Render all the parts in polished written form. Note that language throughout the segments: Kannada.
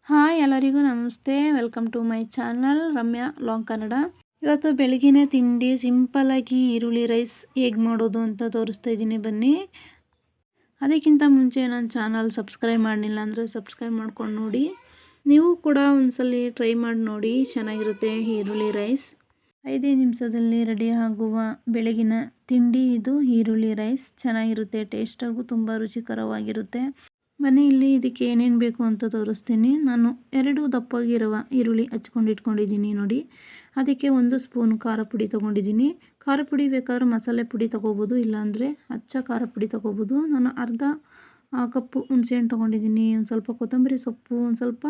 ಹಾಯ್ ಎಲ್ಲರಿಗೂ ನಮಸ್ತೆ. Welcome to my channel Ramya long Kannada. ಇವತ್ತು ಬೆಳಗಿನ ತಿಂಡಿ ಸಿಂಪಲ್ಲಾಗಿ ಈರುಳ್ಳಿ ರೈಸ್ ಹೇಗೆ ಮಾಡೋದು ಅಂತ ತೋರಿಸ್ತಾ ಇದ್ದೀನಿ, ಬನ್ನಿ. ಅದಕ್ಕಿಂತ ಮುಂಚೆ ನನ್ನ ಚಾನಲ್ ಸಬ್ಸ್ಕ್ರೈಬ್ ಮಾಡಲಿಲ್ಲ ಅಂದರೆ ಸಬ್ಸ್ಕ್ರೈಬ್ ಮಾಡ್ಕೊಂಡು ನೋಡಿ. ನೀವು ಕೂಡ ಒಂದ್ಸಲ ಟ್ರೈ ಮಾಡಿ ನೋಡಿ, ಚೆನ್ನಾಗಿರುತ್ತೆ ಈರುಳ್ಳಿ ರೈಸ್. 5 ನಿಮಿಷದಲ್ಲಿ ರೆಡಿ ಆಗುವ ಬೆಳಗಿನ ತಿಂಡಿ ಇದು ಈರುಳ್ಳಿ ರೈಸ್. ಚೆನ್ನಾಗಿರುತ್ತೆ, ಟೇಸ್ಟಾಗೂ ತುಂಬ ರುಚಿಕರವಾಗಿರುತ್ತೆ. ಬನ್ನಿ, ಇಲ್ಲಿ ಇದಕ್ಕೆ ಏನೇನು ಬೇಕು ಅಂತ ತೋರಿಸ್ತೀನಿ. ನಾನು 2 ದಪ್ಪಗಿರುವ ಈರುಳ್ಳಿ ಹಚ್ಕೊಂಡು ಇಟ್ಕೊಂಡಿದ್ದೀನಿ ನೋಡಿ. ಅದಕ್ಕೆ 1 ಸ್ಪೂನ್ ಖಾರ ಪುಡಿ ತೊಗೊಂಡಿದ್ದೀನಿ. ಖಾರ ಪುಡಿ ಬೇಕಾದ್ರೆ ಮಸಾಲೆ ಪುಡಿ ತೊಗೋಬೋದು, ಇಲ್ಲಾಂದರೆ ಅಚ್ಚ ಖಾರ ಪುಡಿ ತೊಗೋಬೋದು. ನಾನು ಅರ್ಧ ಕಪ್ಪು ಹುಣಸೆಹಣ್ಣು ತೊಗೊಂಡಿದ್ದೀನಿ, ಒಂದು ಸ್ವಲ್ಪ ಕೊತ್ತಂಬರಿ ಸೊಪ್ಪು, ಒಂದು ಸ್ವಲ್ಪ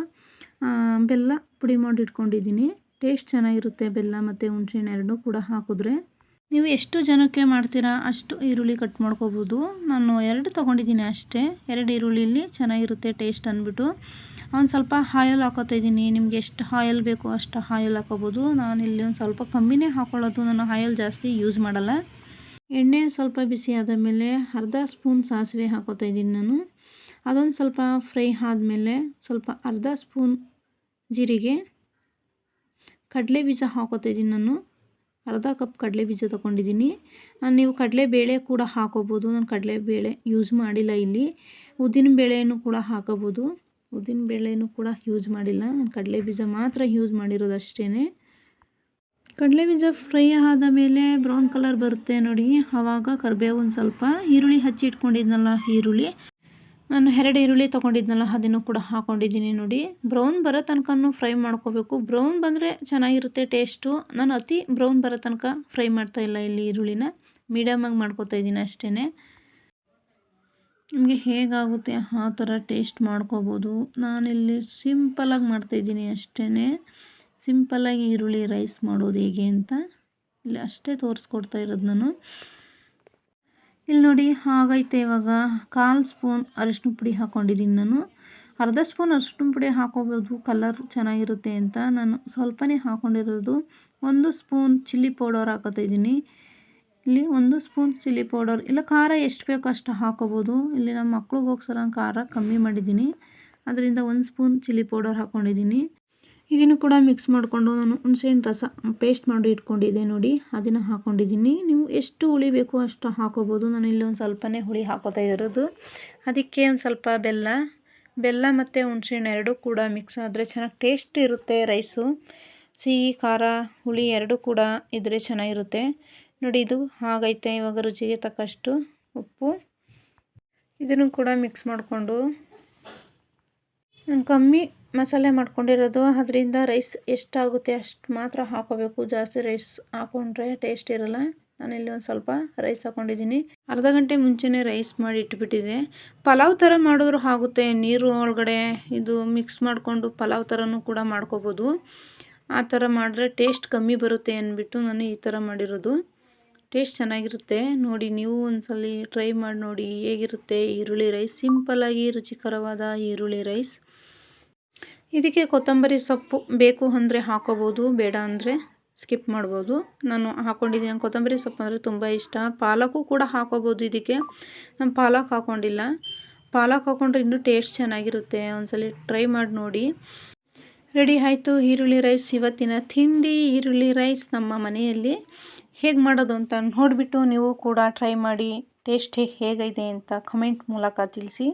ಬೆಲ್ಲ ಪುಡಿ ಮಾಡಿ ಇಟ್ಕೊಂಡಿದ್ದೀನಿ. ಟೇಸ್ಟ್ ಚೆನ್ನಾಗಿರುತ್ತೆ ಬೆಲ್ಲ ಮತ್ತು ಹುಣಸೆಹಣ್ಣು ಎರಡೂ ಕೂಡ ಹಾಕಿದ್ರೆ. ನೀವು ಎಷ್ಟು ಜನಕ್ಕೆ ಮಾಡ್ತೀರಾ ಅಷ್ಟು ಈರುಳ್ಳಿ ಕಟ್ ಮಾಡ್ಕೋಬೋದು. ನಾನು 2 ತೊಗೊಂಡಿದ್ದೀನಿ ಅಷ್ಟೇ. 2 ಈರುಳ್ಳಿಲಿ ಚೆನ್ನಾಗಿರುತ್ತೆ ಟೇಸ್ಟ್ ಅಂದ್ಬಿಟ್ಟು ಒಂದು ಸ್ವಲ್ಪ ಆಯಿಲ್ ಹಾಕೋತಾ ಇದ್ದೀನಿ. ನಿಮ್ಗೆ ಎಷ್ಟು ಆಯಿಲ್ ಬೇಕೋ ಅಷ್ಟು ಆಯಿಲ್ ಹಾಕೋಬೋದು. ನಾನಿಲ್ಲಿ ಒಂದು ಸ್ವಲ್ಪ ಕಮ್ಮಿನೇ ಹಾಕೊಳ್ಳೋದು, ನಾನು ಆಯಿಲ್ ಜಾಸ್ತಿ ಯೂಸ್ ಮಾಡಲ್ಲ. ಎಣ್ಣೆ ಸ್ವಲ್ಪ ಬಿಸಿ ಆದ ಮೇಲೆ ಅರ್ಧ ಸ್ಪೂನ್ ಸಾಸಿವೆ ಹಾಕೋತಾ ಇದ್ದೀನಿ ನಾನು. ಅದೊಂದು ಸ್ವಲ್ಪ ಫ್ರೈ ಆದಮೇಲೆ ಸ್ವಲ್ಪ ಅರ್ಧ ಸ್ಪೂನ್ ಜೀರಿಗೆ, ಕಡಲೆ ಬೀಜ ಹಾಕೋತಾ ಇದ್ದೀನಿ ನಾನು. ಅರ್ಧ ಕಪ್ ಕಡಲೆ ಬೀಜ ತೊಗೊಂಡಿದ್ದೀನಿ. ನೀವು ಕಡಲೆಬೇಳೆ ಕೂಡ ಹಾಕೋಬೋದು. ನಾನು ಕಡಲೆಬೇಳೆ ಯೂಸ್ ಮಾಡಿಲ್ಲ ಇಲ್ಲಿ. ಉದ್ದಿನ ಬೇಳೆನೂ ಕೂಡ ಹಾಕೋಬೋದು. ಉದ್ದಿನ ಬೇಳೆನೂ ಕೂಡ ಯೂಸ್ ಮಾಡಿಲ್ಲ, ನಾನು ಕಡಲೆ ಬೀಜ ಮಾತ್ರ ಯೂಸ್ ಮಾಡಿರೋದು ಅಷ್ಟೇ. ಕಡಲೆ ಬೀಜ ಫ್ರೈ ಆದ ಮೇಲೆ ಬ್ರೌನ್ ಕಲರ್ ಬರುತ್ತೆ ನೋಡಿ, ಆವಾಗ ಕರಿಬೇವು ಒಂದು ಸ್ವಲ್ಪ, ಈರುಳ್ಳಿ ಹಚ್ಚಿ ಇಟ್ಕೊಂಡಿದ್ನಲ್ಲ ಈರುಳ್ಳಿ, ನಾನು 2 ಈರುಳ್ಳಿ ತೊಗೊಂಡಿದ್ನಲ್ಲ ಅದನ್ನು ಕೂಡ ಹಾಕ್ಕೊಂಡಿದ್ದೀನಿ ನೋಡಿ. ಬ್ರೌನ್ ಬರೋ ತನಕ ಫ್ರೈ ಮಾಡ್ಕೋಬೇಕು. ಬ್ರೌನ್ ಬಂದರೆ ಚೆನ್ನಾಗಿರುತ್ತೆ ಟೇಸ್ಟು. ನಾನು ಅತಿ ಬ್ರೌನ್ ಬರೋ ತನಕ ಫ್ರೈ ಮಾಡ್ತಾಯಿಲ್ಲ ಇಲ್ಲಿ ಈರುಳ್ಳಿನ, ಮೀಡಿಯಮಾಗಿ ಮಾಡ್ಕೋತಾ ಇದ್ದೀನಿ ಅಷ್ಟೇ. ನಿಮಗೆ ಹೇಗಾಗುತ್ತೆ ಆ ಥರ ಟೇಸ್ಟ್ ಮಾಡ್ಕೋಬೋದು. ನಾನಿಲ್ಲಿ ಸಿಂಪಲಾಗಿ ಮಾಡ್ತಾಯಿದ್ದೀನಿ ಅಷ್ಟೇ. ಸಿಂಪಲ್ಲಾಗಿ ಈರುಳ್ಳಿ ರೈಸ್ ಮಾಡೋದು ಹೇಗೆ ಅಂತ ಇಲ್ಲಿ ಅಷ್ಟೇ ತೋರಿಸ್ಕೊಡ್ತಾ ಇರೋದು ನಾನು. ಇಲ್ಲಿ ನೋಡಿ ಆಗೈತೆ. ಇವಾಗ 1/4 ಸ್ಪೂನ್ ಅರಿಶಿನ ಪುಡಿ ಹಾಕ್ಕೊಂಡಿದ್ದೀನಿ ನಾನು. ಅರ್ಧ ಸ್ಪೂನ್ ಅರಿಶಿನ ಪುಡಿ ಹಾಕೋಬೋದು, ಕಲರ್ ಚೆನ್ನಾಗಿರುತ್ತೆ ಅಂತ. ನಾನು ಸ್ವಲ್ಪನೇ ಹಾಕ್ಕೊಂಡಿರೋದು. 1 ಸ್ಪೂನ್ ಚಿಲ್ಲಿ ಪೌಡರ್ ಹಾಕೋತಾ ಇದ್ದೀನಿ. ಇಲ್ಲಿ 1 ಸ್ಪೂನ್ ಚಿಲ್ಲಿ ಪೌಡರ್, ಇಲ್ಲ ಖಾರ ಎಷ್ಟು ಬೇಕೋ ಅಷ್ಟು ಹಾಕೋಬೋದು. ಇಲ್ಲಿ ನಮ್ಮ ಮಕ್ಳಿಗೋಸ್ಕರ ಖಾರ ಕಮ್ಮಿ ಮಾಡಿದ್ದೀನಿ, ಅದರಿಂದ 1 ಸ್ಪೂನ್ ಚಿಲ್ಲಿ ಪೌಡರ್ ಹಾಕ್ಕೊಂಡಿದ್ದೀನಿ. ಇದನ್ನು ಕೂಡ ಮಿಕ್ಸ್ ಮಾಡಿಕೊಂಡು ನಾನು ಹುಣಸೆಹಣ್ಣು ರಸ ಪೇಸ್ಟ್ ಮಾಡಿ ಇಟ್ಕೊಂಡಿದ್ದೆ ನೋಡಿ, ಅದನ್ನು ಹಾಕ್ಕೊಂಡಿದ್ದೀನಿ. ನೀವು ಎಷ್ಟು ಹುಳಿ ಬೇಕೋ ಅಷ್ಟು ಹಾಕೋಬೋದು. ನಾನು ಇಲ್ಲಿ ಒಂದು ಸ್ವಲ್ಪನೇ ಹುಳಿ ಹಾಕೋತಾ ಇರೋದು. ಅದಕ್ಕೆ ಒಂದು ಸ್ವಲ್ಪ ಬೆಲ್ಲ ಮತ್ತು ಹುಣಸೆಹಣ್ಣು ಎರಡೂ ಕೂಡ ಮಿಕ್ಸ್ ಆದರೆ ಚೆನ್ನಾಗಿ ಟೇಸ್ಟ್ ಇರುತ್ತೆ ರೈಸು. ಸಿಹಿ ಖಾರ ಹುಳಿ ಎರಡೂ ಕೂಡ ಇದ್ದರೆ ಚೆನ್ನಾಗಿರುತ್ತೆ ನೋಡಿ. ಇದು ಆಗೈತೆ. ಇವಾಗ ರುಚಿಗೆ ತಕ್ಕಷ್ಟು ಉಪ್ಪು, ಇದನ್ನು ಕೂಡ ಮಿಕ್ಸ್ ಮಾಡಿಕೊಂಡು, ನಾನು ಕಮ್ಮಿ ಮಸಾಲೆ ಮಾಡ್ಕೊಂಡಿರೋದು, ಅದರಿಂದ ರೈಸ್ ಎಷ್ಟಾಗುತ್ತೆ ಅಷ್ಟು ಮಾತ್ರ ಹಾಕೋಬೇಕು. ಜಾಸ್ತಿ ರೈಸ್ ಹಾಕ್ಕೊಂಡ್ರೆ ಟೇಸ್ಟ್ ಇರೋಲ್ಲ. ನಾನಿಲ್ಲಿ ಒಂದು ಸ್ವಲ್ಪ ರೈಸ್ ಹಾಕ್ಕೊಂಡಿದ್ದೀನಿ. ಅರ್ಧ ಗಂಟೆ ಮುಂಚೆನೇ ರೈಸ್ ಮಾಡಿ ಇಟ್ಬಿಟ್ಟಿದೆ. ಪಲಾವ್ ಥರ ಮಾಡಿದ್ರೂ ಆಗುತ್ತೆ. ನೀರು ಒಳಗಡೆ ಇದು ಮಿಕ್ಸ್ ಮಾಡಿಕೊಂಡು ಪಲಾವ್ ಥರನೂ ಕೂಡ ಮಾಡ್ಕೋಬೋದು. ಆ ಥರ ಮಾಡಿದ್ರೆ ಟೇಸ್ಟ್ ಕಮ್ಮಿ ಬರುತ್ತೆ ಅಂದ್ಬಿಟ್ಟು ನಾನು ಈ ಥರ ಮಾಡಿರೋದು. ಟೇಸ್ಟ್ ಚೆನ್ನಾಗಿರುತ್ತೆ ನೋಡಿ. ನೀವು ಒಂದ್ಸಲ ಟ್ರೈ ಮಾಡಿ ನೋಡಿ ಹೇಗಿರುತ್ತೆ ಈರುಳ್ಳಿ ರೈಸ್. ಸಿಂಪಲ್ಲಾಗಿ ರುಚಿಕರವಾದ ಈರುಳ್ಳಿ ರೈಸ್. ಇದಕ್ಕೆ ಕೊತ್ತಂಬರಿ ಸೊಪ್ಪು ಬೇಕು ಅಂದರೆ ಹಾಕೋಬೋದು, ಬೇಡ ಅಂದರೆ ಸ್ಕಿಪ್ ಮಾಡ್ಬೋದು. ನಾನು ಹಾಕ್ಕೊಂಡಿದ್ದೀನಿ. ಕೊತ್ತಂಬರಿ ಸೊಪ್ಪು ಅಂದರೆ ತುಂಬ ಇಷ್ಟ. ಪಾಲಕು ಕೂಡ ಹಾಕೋಬೋದು ಇದಕ್ಕೆ. ನಾನು ಪಾಲಕ್ ಹಾಕ್ಕೊಂಡಿಲ್ಲ. ಪಾಲಕ್ ಹಾಕ್ಕೊಂಡ್ರೆ ಇನ್ನೂ ಟೇಸ್ಟ್ ಚೆನ್ನಾಗಿರುತ್ತೆ. ಒಂದ್ಸಲ ಟ್ರೈ ಮಾಡಿ ನೋಡಿ. ರೆಡಿ ಆಯಿತು ಈರುಳ್ಳಿ ರೈಸ್. ಇವತ್ತಿನ ತಿಂಡಿ ಈರುಳ್ಳಿ ರೈಸ್ ನಮ್ಮ ಮನೆಯಲ್ಲಿ. ಹೇಗೆ ಮಾಡೋದು ಅಂತ ನೋಡಿಬಿಟ್ಟು ನೀವು ಕೂಡ ಟ್ರೈ ಮಾಡಿ. ಟೇಸ್ಟ್ ಹೇಗಿದೆ ಅಂತ ಕಮೆಂಟ್ ಮೂಲಕ ತಿಳಿಸಿ.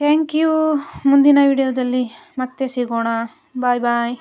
Thank you. ಮುಂದಿನ ವಿಡಿಯೋದಲ್ಲಿ ಮತ್ತೆ ಸಿಗೋಣ. ಬಾಯ್ ಬಾಯ್.